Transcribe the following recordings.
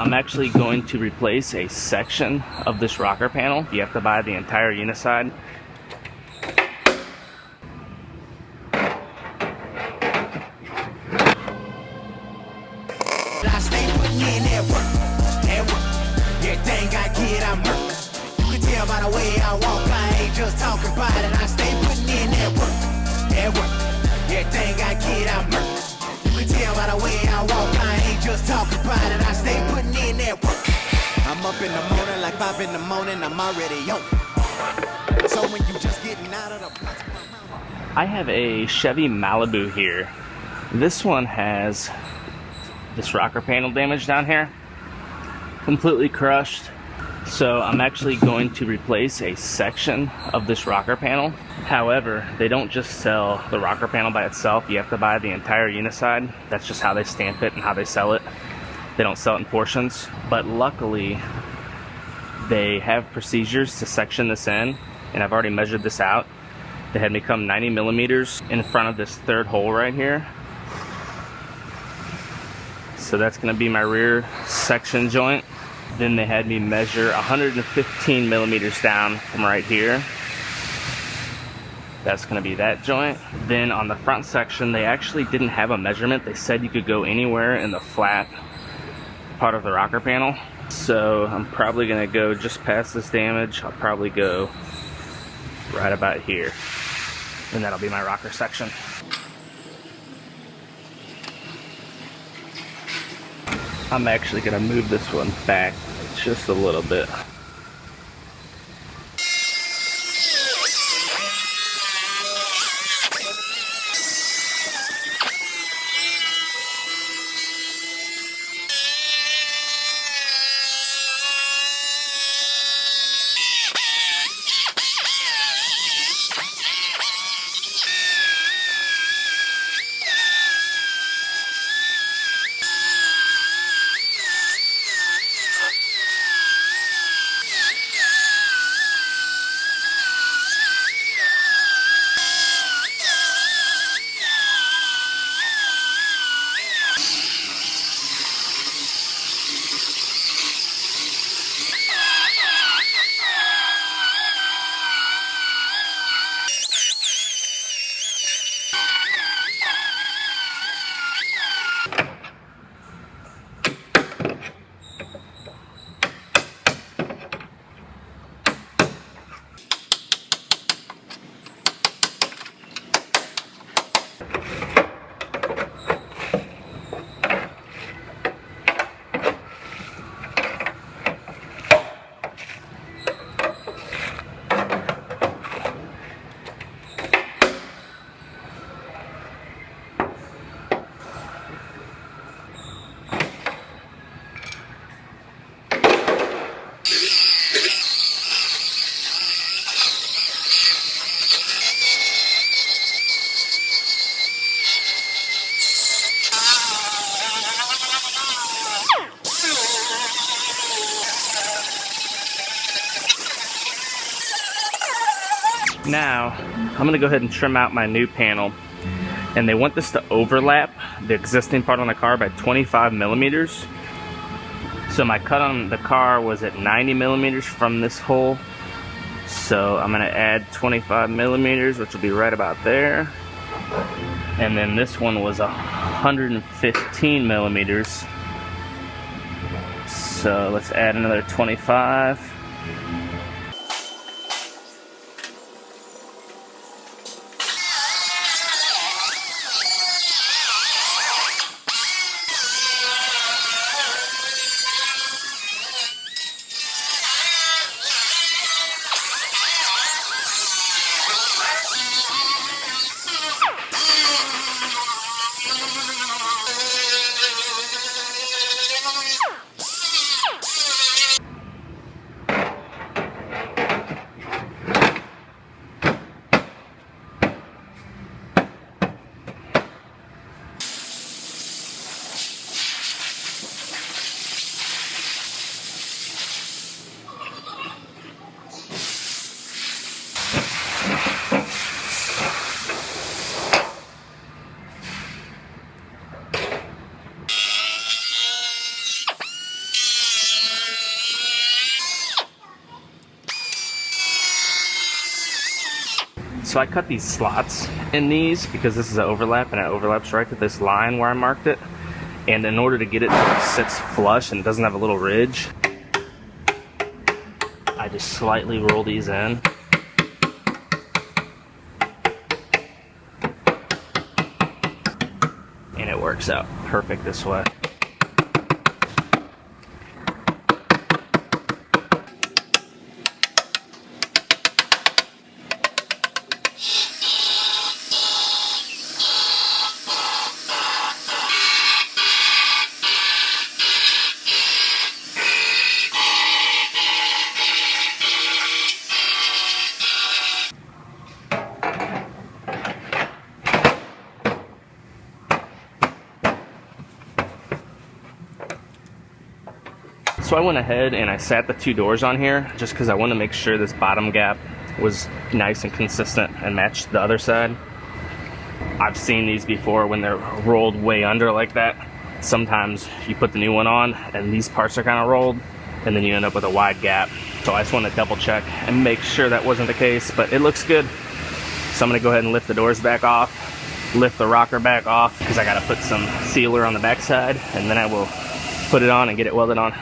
I'm actually going to replace a section of this rocker panel. You have to buy the entire uniside. I'm up in the morning like 5 in the morning, I'm already on. So when you just getting out of the... I have a Chevy Malibu here. This one has this rocker panel damage down here, completely crushed. So I'm actually going to replace a section of this rocker panel. However, they don't just sell the rocker panel by itself. You have to buy the entire uniside. That's just how they stamp it and how they sell it. They don't sell it in portions. But luckily, they have procedures to section this in, and I've already measured this out. They had me come 90 millimeters in front of this third hole right here. So that's going to be my rear section joint. Then they had me measure 115 millimeters down from right here. That's going to be that joint. Then on the front section, they actually didn't have a measurement. They said you could go anywhere in the flat part of the rocker panel. So I'm probably going to go just past this damage. I'll probably go right about here. And that'll be my rocker section. I'm actually going to move this one back just a little bit. Now, I'm going to go ahead and trim out my new panel. And they want this to overlap the existing part on the car by 25 millimeters. So my cut on the car was at 90 millimeters from this hole. So I'm going to add 25 millimeters, which will be right about there. And then this one was 115 millimeters. So let's add another 25. So I cut these slots in these because this is an overlap, and it overlaps right to this line where I marked it. And in order to get it to it sits flush and doesn't have a little ridge, I just slightly roll these in. And it works out perfect this way. So I went ahead and I sat the two doors on here just because I wanted to make sure this bottom gap was nice and consistent and matched the other side. I've seen these before when they're rolled way under like that. Sometimes you put the new one on and these parts are kind of rolled and then you end up with a wide gap. So I just want to double check and make sure that wasn't the case, but it looks good. So I'm going to go ahead and lift the doors back off, lift the rocker back off because I got to put some sealer on the back side, and then I will put it on and get it welded on.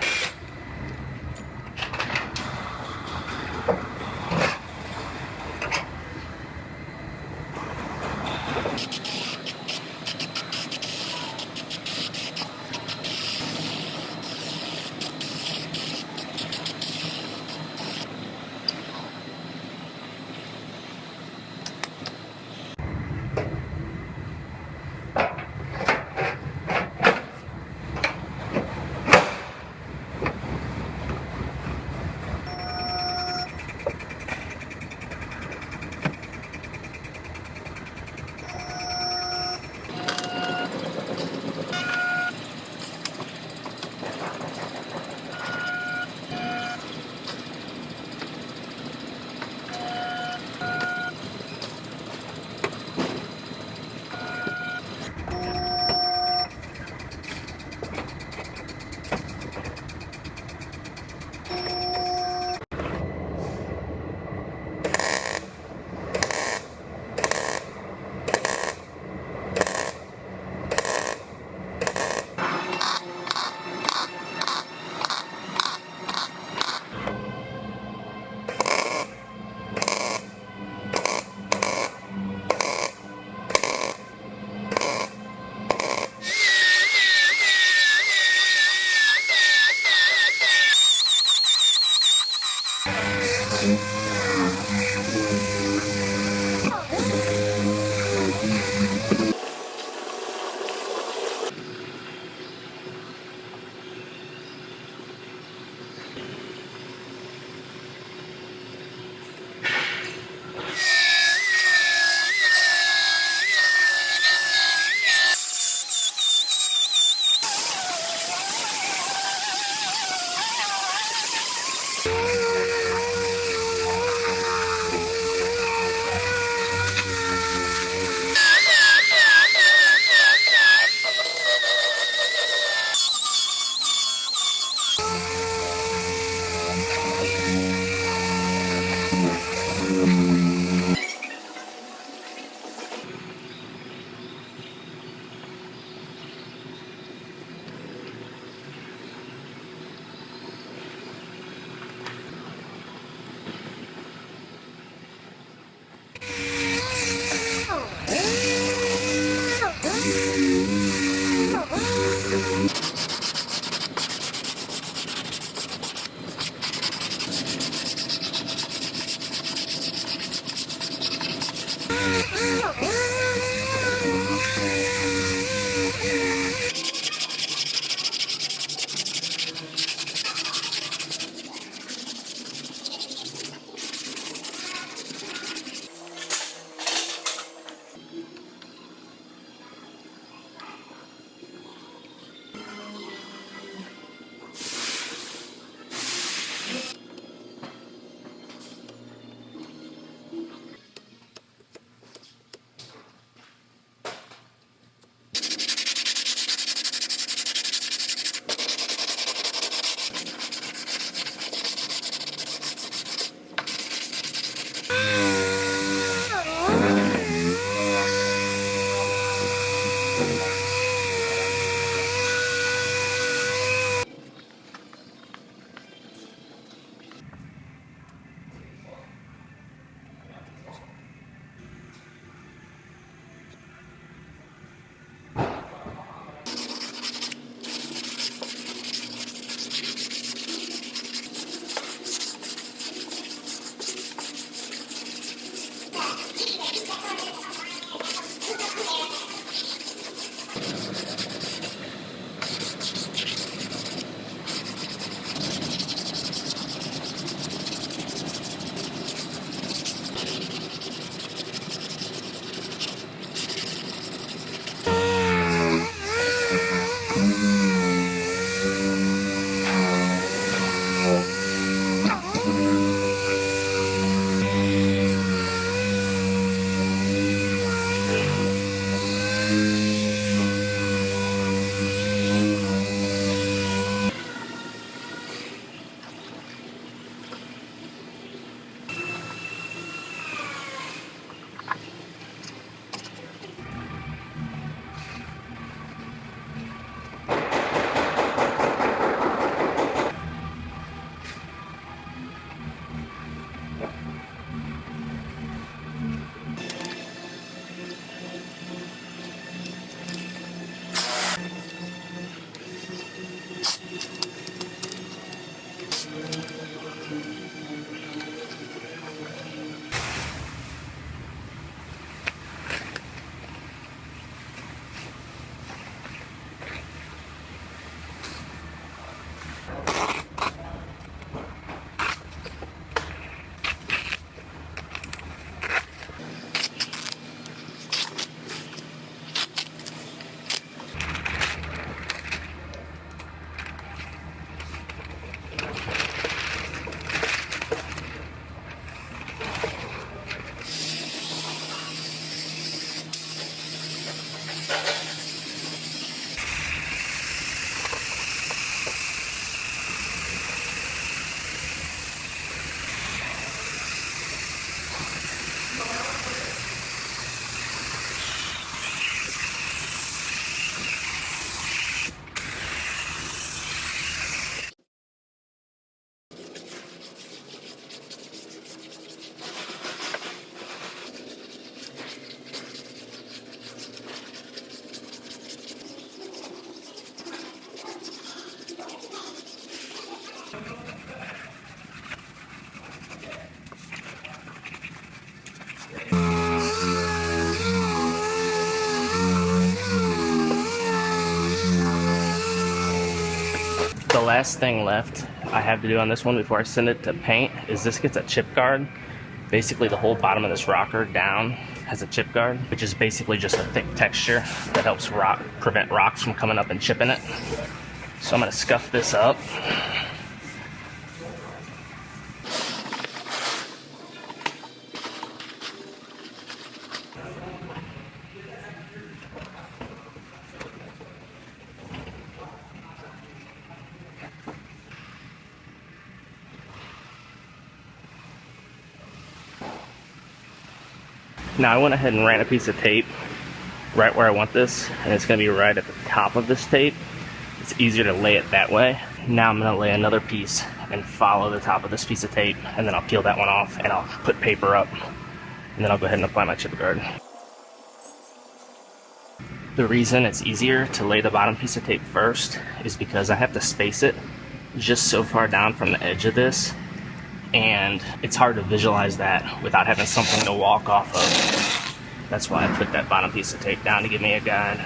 last thing left I have to do on this one before I send it to paint is this gets a chip guard. Basically the whole bottom of this rocker down has a chip guard, which is basically just a thick texture that helps prevent rocks from coming up and chipping it. So I'm going to scuff this up. Now I went ahead and ran a piece of tape right where I want this, and it's going to be right at the top of this tape. It's easier to lay it that way. Now I'm going to lay another piece and follow the top of this piece of tape, and then I'll peel that one off and I'll put paper up, and then I'll go ahead and apply my chip guard. The reason it's easier to lay the bottom piece of tape first is because I have to space it just so far down from the edge of this, and it's hard to visualize that without having something to walk off of. That's why I put that bottom piece of tape down to give me a guide.